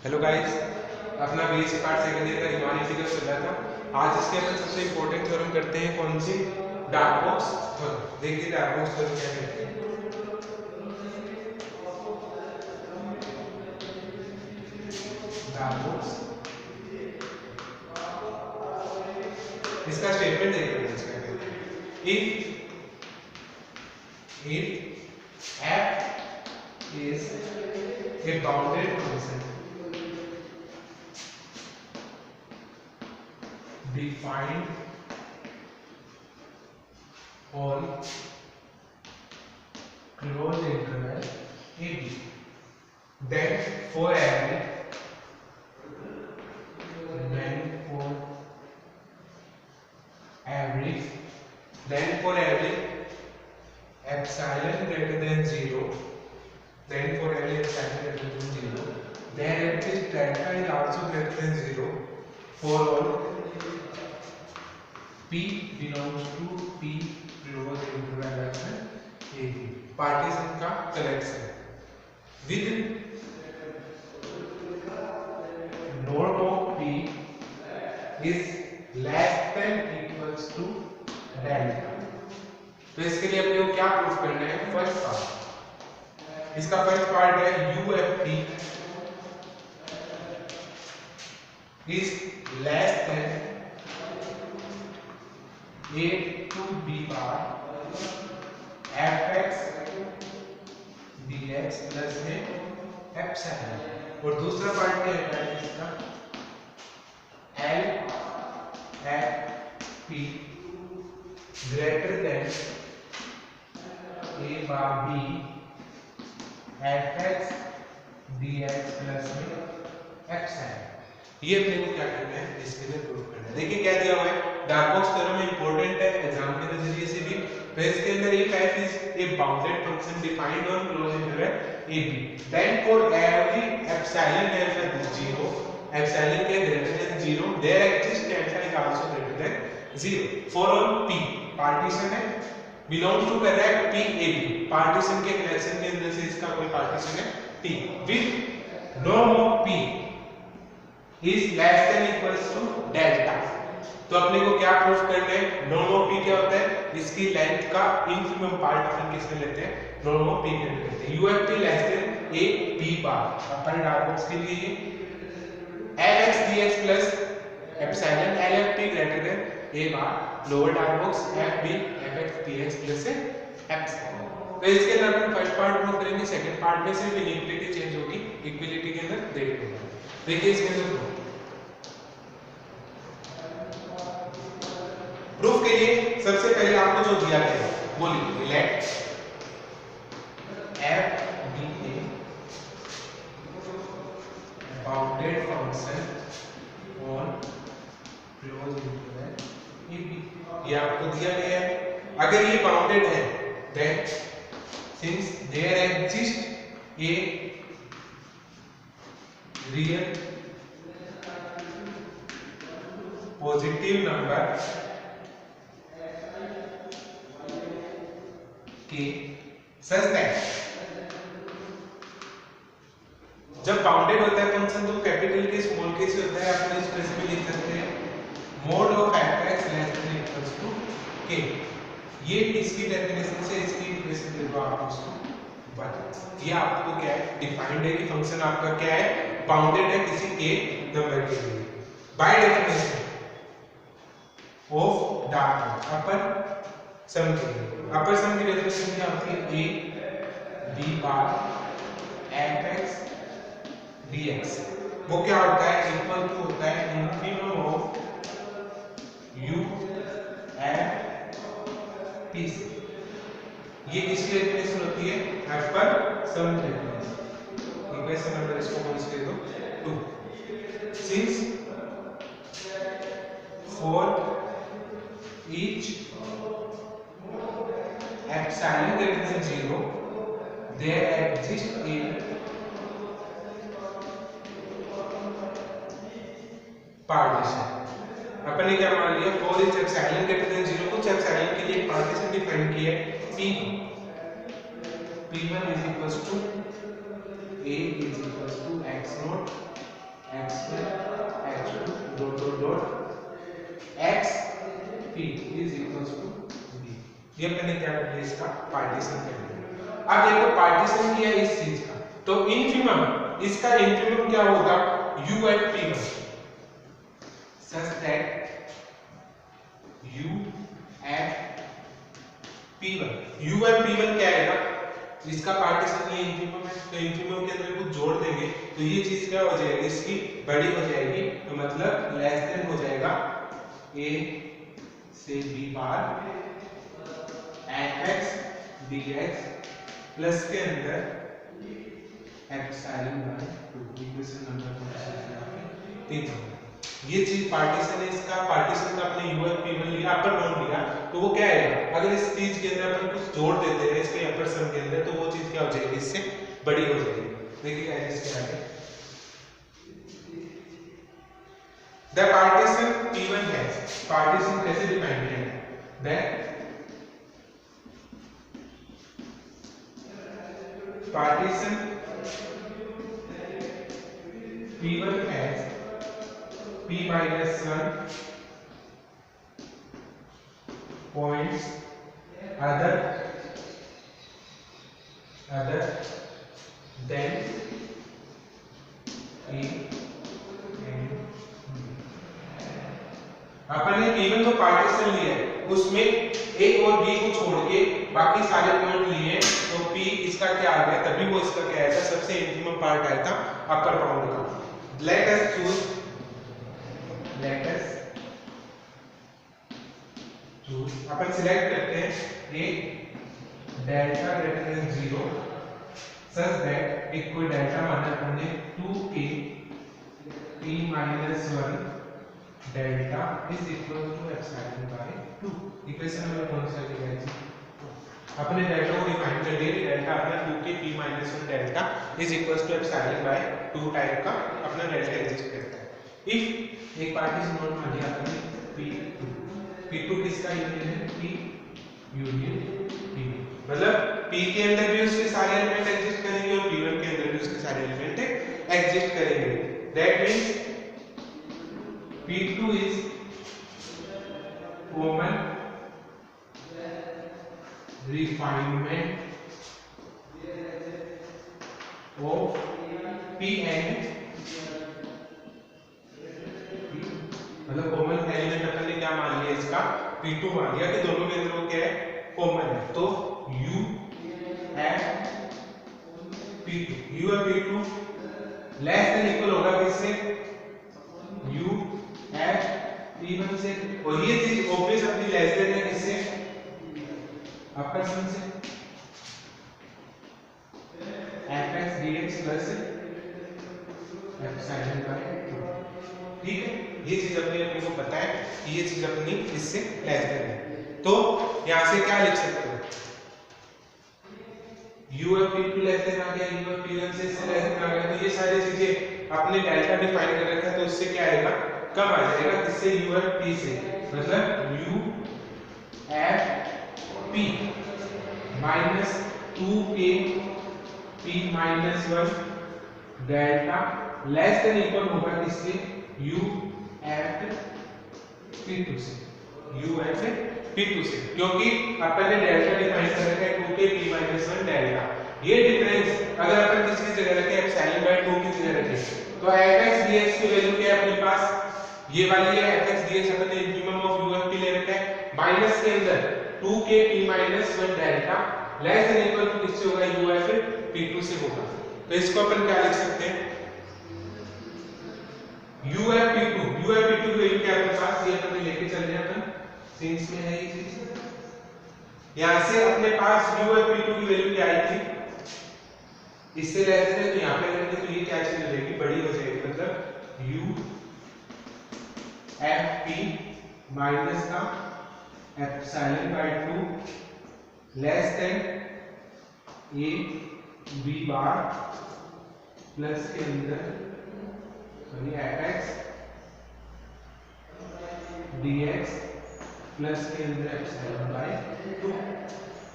Hello guys, अपना BSc part second year का Riemann integral चल रहा था। आज इसके अंदर सबसे इंपॉर्टेंट थ्योरम करते हैं कौन सी? Darboux theorem. देखिए डार्क बॉक्स थ्योरम क्या कहते हैं। डार्क बॉक्स, इसका स्टेटमेंट देखते हैं इसका कहते हैं। if f is a bounded function defined on closed interval ab, then for every epsilon greater than 0, then for every epsilon greater than 0, then at this delta is also greater than 0 for all p belongs to p closed interval ab. Partition का collection with node of p is less than equals to delta. तो इसके लिए अपने को क्या proof करना है? First part, इसका फर्स्ट पार्ट है UFP is less than a to b bar fx dx plus में एप्सिलॉन। और दूसरा पार्ट क्या है इसका? LFP greater than a bar b fx dx plus में एप्सिलॉन। ये अपने को क्या करना है? इसके लिए प्रूफ करना है। देखिए क्या दिया हुआ है, डार्क बॉक्स थ्योरम इंपॉर्टेंट है एग्जाम के नजरिए से भी। तो इसके अंदर if f is a bounded function defined on closed interval ab, then for every epsilon delta is 0, epsilon के greater than 0, there exists delta is also greater than 0 for all p, partition है, belongs to कर रहा है p ab, partition के collection के अंदर से इसका कोई पार्टीशन है t, with norm of p is less than equals to delta। तो अपने को क्या प्रूफ करना है? नॉर्म ऑफ p क्या होता है? इसकी लेंथ का इनफिनिमम पार्ट अपन किसमें लेते हैं? नॉर्म ऑफ p में लेते हैं। UFP less than a b bar upon dark box के लिए lx dx plus epsilon LFP greater than a bar lower dark box fb fx dx plus epsilon. तो इसके अंदर अपन फर्स्ट पार्ट प्रूफ करेंगे, second part में सिर्फ inequality change होगी, equality के अंदर देखेंगे। देखिए इसके अंदर प्रूफ के लिए सबसे पहले आपको जो दिया गया है वो लिखिए, late f be a bounded function on closed interval ab। ये आपको दिया गया है। अगर ये बाउंडेड है then since there exists a real positive number k such that, जब बाउंडेड होता है फंक्शन तो कैपिटल के स्मॉल के से होता है, अपन इस तरह से भी लिख सकते हैं mode of fx less than equals to k। ये इसकी डेफिनेशन से इसकी इक्वेशन देखो आप उसको बता। ये आपको क्या है? डिफाइंड है कि फंक्शन आपका क्या है? बाउंडेड है किसी एक नंबर के लिए। बाय डेफिनेशन ऑफ डार्क अपर सम के लिए, अपर सम की डेफिनेशन क्या होती है? a b bar fx dx वो क्या होता है? इक्वल टू होता है infimum of u f p से। ये किसकी डेफिनेशन होती है? अपर सम डेफिनेशन। इक्वेशन नंबर इसको कौन सी दे दो? 2। Since for each epsilon greater than 0, there exists a partition। अपन ने क्या मान लिया? for each epsilon greater than 0, कुछ epsilon के लिए एक पार्टीशन डिफाइन किया है p, p1 is equals to a is equals to x naught ये मैंने क्या कर दिया, इसका पार्टीशन कर दिया। अब देखो पार्टीशन किया इस चीज का, तो इन्फिमम, इसका इन्फिमम क्या होगा, u at p1 such that u at p1, u at p1 क्या आएगा, इसका पार्टीशन ये इन्फिमम है, तो इन्फिमम के अंदर कुछ जोड़ देंगे तो ये चीज क्या हो जाएगी, इसकी बड़ी हो जाएगी, तो मतलब लेस देन हो जाएगा a से b bar fx dx plus के अंदर एप्सिलॉन बाय 2, इक्वेशन नंबर 3। ये चीज पार्टीशन है, इसका पार्टीशन का आपने u और p1 लिया, अपर बाउंड लिया, तो वो क्या आएगा, अगर इस चीज के अंदर अपन कुछ जोड़ देते हैं इसके अपर सम के अंदर, तो वो चीज क्या हो जाएगी, इससे बड़ी हो जाएगी। देखिए क्या है इसके आगे, द पार्टीशन p1 है, पार्टीशन कैसे डिफाइन किया है, that partition p1 has p minus 1 points other than a and b। अपन ने p1 को पार्टीशन लिया है, उसमें a और b को छोड़ के बाकी सारे पॉइंट लिए, तो p इसका क्या आ गया, तभी वो इसका क्या आया था, सबसे इंफिमम पार्ट आया था अपर बाउंड का। लेट अस चूज अपन सिलेक्ट करते हैं a delta greater than 0 such that एक कोई डेल्टा माना हमने 2k p minus 1 delta is equal to epsilon by 2। Equation number कौन सा लिखा है, अपने डेल्टा को डिफाइन कर दिया, डेल्टा अपना 2k p minus 1 delta is equals to epsilon by 2 type का अपना डेल्टा एग्जिस्ट करता है। इफ एक पार्टीशन नोट मान लिया आपने p2 किसका यूनियन है, p यूनियन p, मतलब p के अंदर भी उसके सारे एलिमेंट एग्जिस्ट करेंगे और p1 के अंदर भी उसके सारे एलिमेंट एग्जिस्ट करेंगे। That means p2 is common refinement of p and मतलब कॉमन एलिमेंट अपन ने क्या मान लिया, इसका p2 मान लिया कि दोनों के अंदर वो क्या है, कॉमन है, तो u at p2 less than equal होगा किससे, u at p1 से, और ये चीज ऑब्वियस अपनी लेस देन है किससे, अपर सम से, fx dx plus epsilon by 2। ठीक है, ये चीज अपने को पता है कि ये चीज अपनी इससे लेस देन है, तो यहां से क्या लिख सकते हो, u और p2 लेस देन आ गया, u और p1 से इससे लेस देन आ गया, तो ये सारी चीजें अपने डेल्टा डिफाइन कर रखा है, तो इससे क्या आएगा, कम आ जाएगा, किससे, u और p से, मतलब u at p minus 2k p minus 1 delta less than equal होगा किससे, u at p2 से, u at p2 से, क्योंकि अपन ने डेल्टा डिफाइन कर रखा है 2k p minus 1 डेल्टा। ये डिफरेंस अगर अपन किसकी जगह रखें, एप्सिलॉन बाय 2 की जगह रखें, तो fx dx की वैल्यू क्या है अपने पास, ये वाली है fx dx, अपन ने इन्फिमम ऑफ u और p ले रखा है, माइनस के अंदर 2k p minus 1 delta less than equal to किससे होगा, u at p2 से होगा, तो इसको अपन क्या लिख सकते हैं, u at p2 की वैल्यू क्या है अपने पास, ये अपन लेके चल रहे हैं अपन, सिंस में है ये चीज, यहां से अपने पास u at p2 की वैल्यू क्या आई थी, इससे लेस देन है, तो यहां पे लेंगे तो ये क्या चीज हो जाएगी, बड़ी हो जाएगी, मतलब u at p माइनस का epsilon by 2 less than a b bar plus के अंदर सॉरी fx dx प्लस के अंदर एप्सिलॉन बाय 2।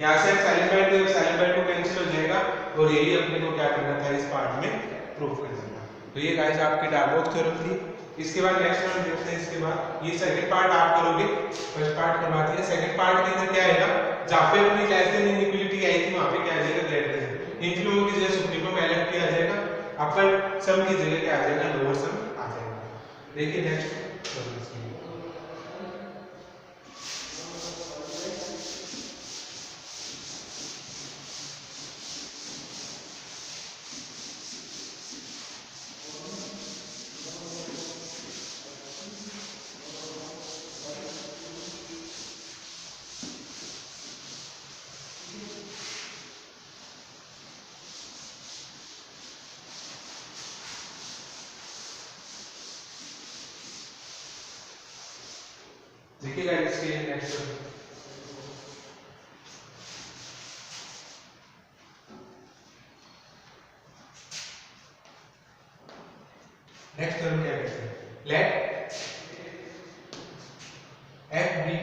यहां से एप्सिलॉन बाय 2 कैंसिल हो जाएगा, और यही अपने को क्या करना था, इस पार्ट में प्रूफ करना था। तो ये गाइस आपकी डार्बोक्स थ्योरम थी। इसके बाद नेक्स्ट हम देखते हैं। इसके बाद ये सेकंड पार्ट आप करोगे, फर्स्ट पार्ट करवा दिया। सेकंड पार्ट के अंदर क्या आएगा, जहां पे अपनी लेस देन इनइक्वालिटी आई थी वहां पे क्या आ जाएगा, ग्रेटर देन। इनफ्लो की जगह सुप्रीमम एलएफटी आ जाएगा, अपर सम की जगह क्या आ जाएगा, लोअर सम आ जाएगा। देखिए नेक्स्ट देखिएगा इसके नेक्स्ट थ्योरम क्या कहते हैं, late f be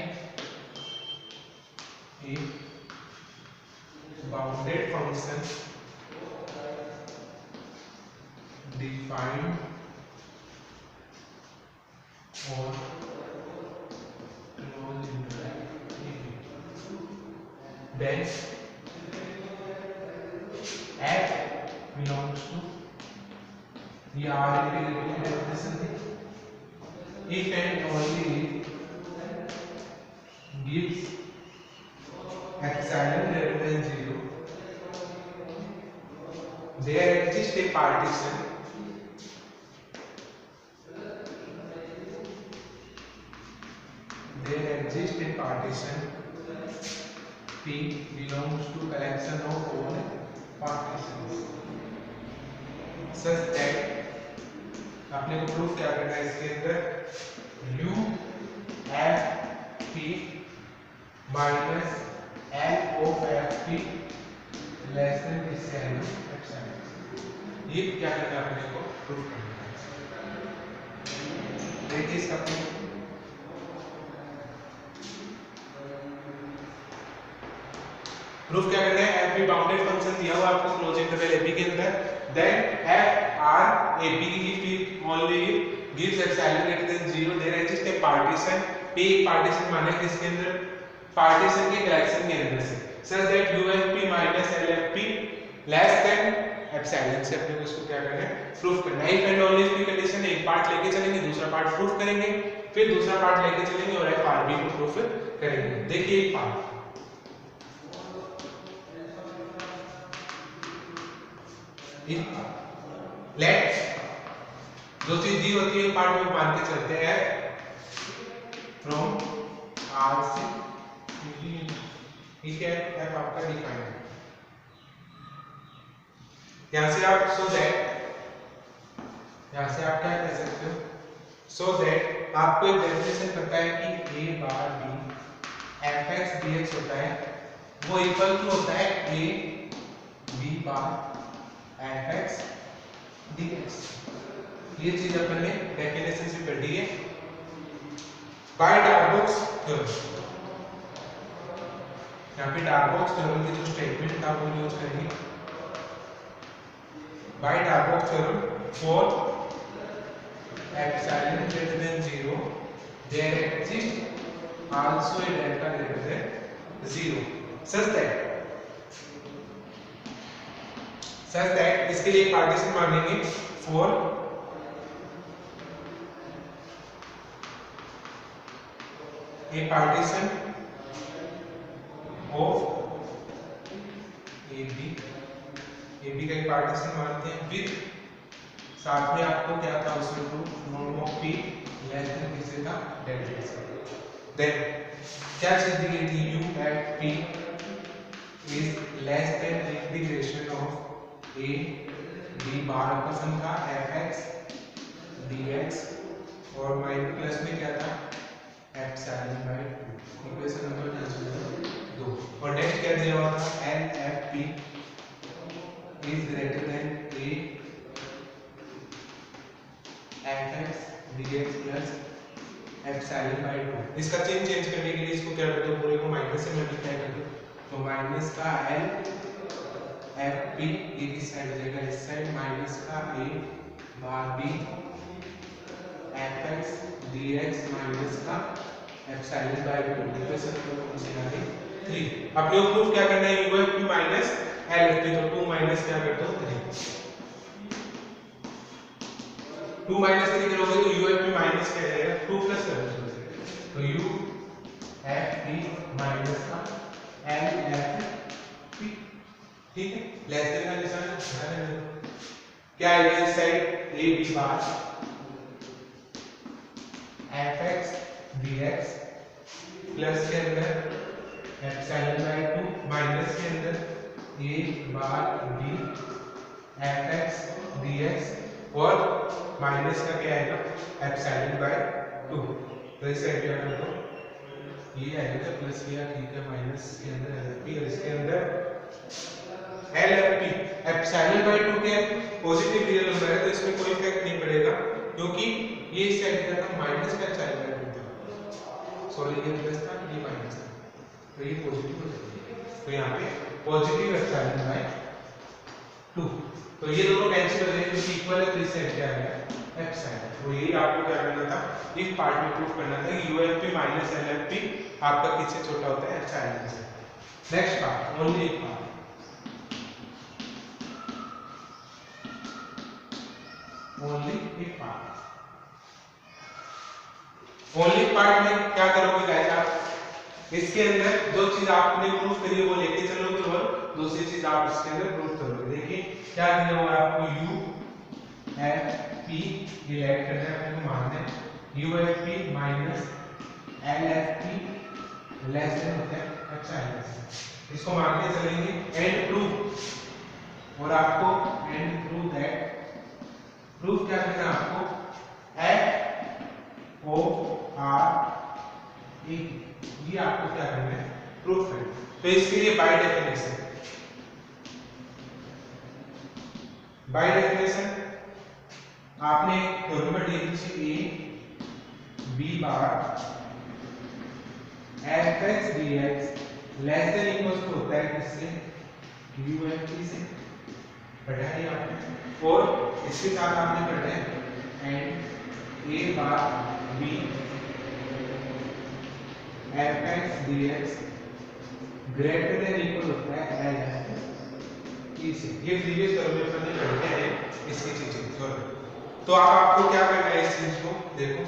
a bounded function defined or closed into then f belongs to the R definition if and only gives epsilon greater than 0 there exists a partition P belongs to collection of all partitions such that आपने को proof क्या करना है इसके अंदर U F P minus L of F P less than epsilon epsilon। ये क्या करना है अपने को प्रूफ करना है। देखिए इसका प्रूफ क्या करना है, एफ बी बाउंडेड फंक्शन दिया हुआ आपको क्लोज इंटरवल ए बी के अंदर, then F R A B if only gives epsilon greater than 0 there exist a partition P partition माने किसके अंदर, पार्टीशन के कलेक्शन के अंदर से such that U F P minus L F P less than epsilon से अपने को इसको क्या करना है, प्रूफ करना है। इफ एंड ओनली इफ की कंडीशन एक पार्ट लेके चलेंगे, दूसरा पार्ट प्रूफ करेंगे, फिर दूसरा पार्ट लेके चलेंगे और एफ आर बी को प्रूफ करेंगे। देखिए एक पार्ट लेट जो चीज दी होती है पार्ट में मान के चलते हैं फ्रॉम आर से ठीक है, एफ आपका डिफाइन है। यहां से आप सो दैट यहां से आप क्या कह सकते हो, सो दैट आपको एक डेफिनेशन पता है कि a bar b F X D x होता है वो इक्वल टू होता है a b bar F X D X. ये चीज अपन ने डेफिनेशन से पढ़ी है बाय डार्बोक्स थ्योरम। यहाँ पे डार्बोक्स थ्योरम की जो स्टेटमेंट था वो यूज करेंगे, by Darboux theorem for epsilon greater than 0 there exist also a delta greater than 0 such that इसके लिए पार्टीशन मानेंगे for a partition of A B का एक पार्टीशन मानते हैं विद साथ में आपको क्या था उसमें proof norm of P less then किसी का डेल्टा एक्स। देन क्या चीज दी गई थी, U at P is less than integration of a b bar का सम था f x dx और माइनस प्लस में क्या था एप्सिलॉन बाय 2 इक्वेशन नंबर 2 और नेक्स्ट क्या दिया हुआ था n f p is greater than a f x dx plus epsilon by 2। इसका चेंज करने के लिए इसको क्या करते हो, पूरे को माइनस से मल्टीप्लाई करते हो तो माइनस का l एफ पी इस साइड हो जाएगा, इस साइड माइनस का A bar B F X D X minus का एप्सिलॉन बाय 2 इक्वेशन कौन सी आ गई 3। अपने को प्रूफ क्या करना है U F P minus L F P, तो 2 माइनस क्या कर दो 3, 2 माइनस 3 करोगे तो यू एफ पी माइनस क्या रहेगा 2 प्लस 7, तो यू एफ पी माइनस का एल एफ पी, ठीक है। लेस देन का निशान हटा देना, क्या है इस side A B bar F X D X plus के अंदर एप्सिलॉन बाय 2 माइनस के अंदर A bar B F X D X और माइनस का क्या आएगा एप्सिलॉन बाय 2, तो इस साइड क्या कर दो ये आएगा प्लस किया, ठीक है, माइनस के अंदर एल एफ पी और इसके अंदर L F P epsilon by 2 के पॉजिटिव रियल नंबर है तो इसमें कोई इफेक्ट नहीं पड़ेगा क्योंकि ये इस साइड का था माइनस का एप्सिलॉन बाय 2 था, सॉरी ये प्लस था ये माइनस था, तो ये पॉजिटिव हो जाएगा, तो यहाँ पे पॉजिटिव एप्सिलॉन बाय 2, तो ये दोनों कैंसिल हो जाएंगे क्योंकि इक्वल है तो इस साइड क्या आएगा एप्सिलॉन, तो यही आपको क्या करना था इस पार्ट में प्रूफ करना था कि यूएफपी माइनस एलएफपी आपका किससे छोटा होता है एप्सिलॉन से। नेक्स्ट पार्ट ओनली एक पार्ट, ओनली एक पार्ट, ओनली पार्ट में क्या करोगे गाइस आप इसके अंदर जो चीज आपने प्रूफ करी है वो लेके चलोगे और दूसरी चीज आप इसके अंदर प्रूफ करोगे। देखिए क्या दिया हुआ है आपको यू एफ पी ये ऐड करना है आपको मानना है U F P minus L F P less then होता है एप्सिलॉन से, इसको मान के चलेंगे एंड प्रूफ, और आपको एंड प्रूफ दैट प्रूफ क्या करना है आपको एफ ओ आर ए, ये आपको क्या करना है प्रूफ करना है, तो इसके लिए बाय डेफिनेशन आपने नंबर दे दीजिए A B bar F X D X less than equal to होता है किससे यू एफ पी से, पढ़ा है आपने, और इसके साथ आपने पढ़ा है and A bar B F X D X greater than equal होता है एल एफ पी से, ये प्रीवियस टर्म में अपन ने पढ़े हैं इसकी चीजें, तो आपको क्या करना है इस चीज को देखो,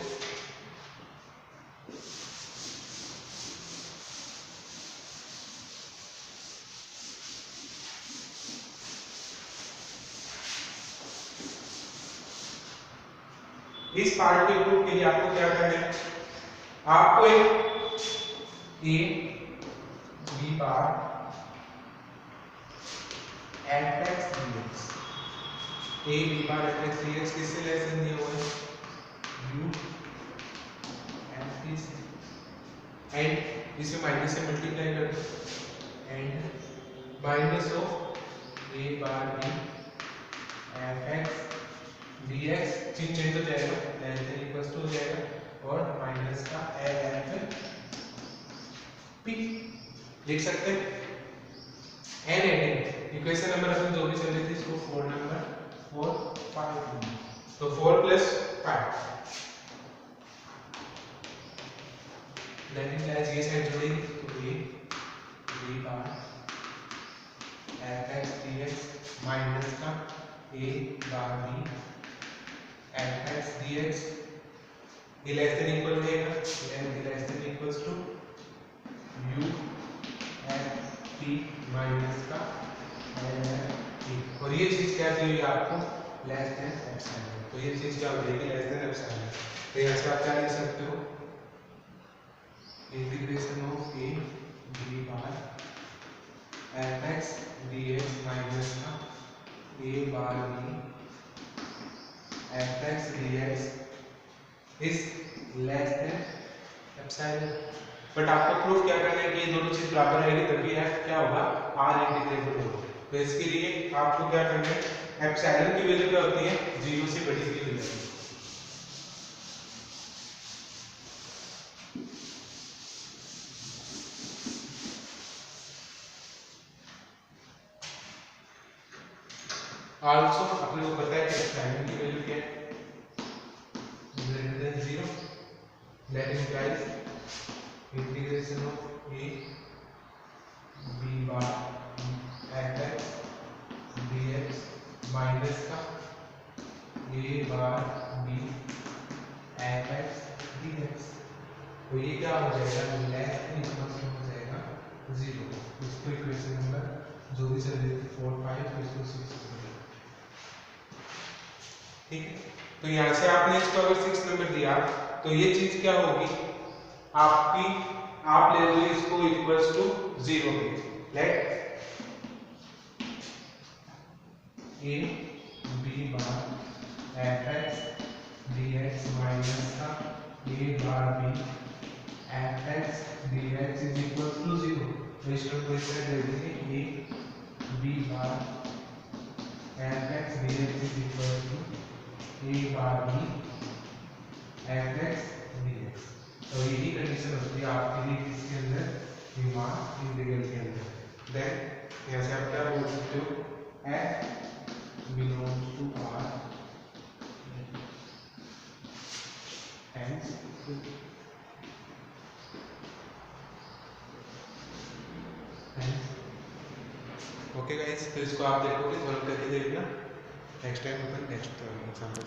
इस पार्ट के प्रूफ के लिए आपको क्या करना है, आपको एक A B bar F X D X A B bar F X D X किससे लेस देन दिया हुआ है यू एफ पी से, एंड इसे माइनस से मल्टीप्लाई कर दो and minus of A bar B F X D X change हो जाएगा लेस देन इक्वल टू हो जाएगा और माइनस का एल एफ पी लिख सकते हैं एन एडिंग इक्वेशन नंबर अपन जो भी चल रही थी इसको 4 नंबर 4 5, तो 4 प्लस 5 लेकिन क्या ये साइड जुड़ेगी तो ये B bar F X D X minus का A bar B F X D X ये लेस देन इक्वल हो जाएगा and less than equals to U F P minus का एल एफ पी, और ये चीज क्या दी हुई है आपको लेस देन एप्सिलॉन, तो ये चीज क्या हो जाएगी लेस देन एप्सिलॉन, तो यहाँ से आप क्या लिख सकते हो integration of A B bar F X D X minus का A bar B F X D X is less than epsilon, but आपको प्रूफ क्या करना है कि ये दोनों चीज बराबर रहेगी तभी एफ क्या होगा आर इंटीग्रेबल होगा, तो इसके लिए आपको क्या करना है एप्सिलॉन की वैल्यू क्या होती है 0 से बड़ी की वैल्यू, also आप लोगों को पता है कि टाइम की वैल्यू क्या है, greater than 0, that implies integration of a b bar fx dx minus का a bar b fx dx। तो ये क्या हो जाएगा, लेस देन इक्वल हो जाएगा 0। इसको इक्वेशन नंबर जो भी चल रही थी 4 5 इसको 6 ठीक है। तो यहाँ से आपने इसको अगर 6 नंबर दिया तो ये चीज क्या होगी आपकी, आप ले लो इसको इक्वल्स टू 0 पे, let a b bar fx dx minus का a bar b fx dx is equal to 0। तो इसको इस तरह दे देंगे a b bar fx dx is equal to a bar b fx dx। तो यही कंडीशन होती है आपके लिए किसके अंदर, रीमान इंटीग्रल के अंदर। देन यहाँ से आप क्या बोल सकते हो, f belongs to R hence okay guys, तो इसको आप देखोगे सॉल्व करके देखना नेक्स्ट टाइम अपन नेक्स्ट एग्जांपल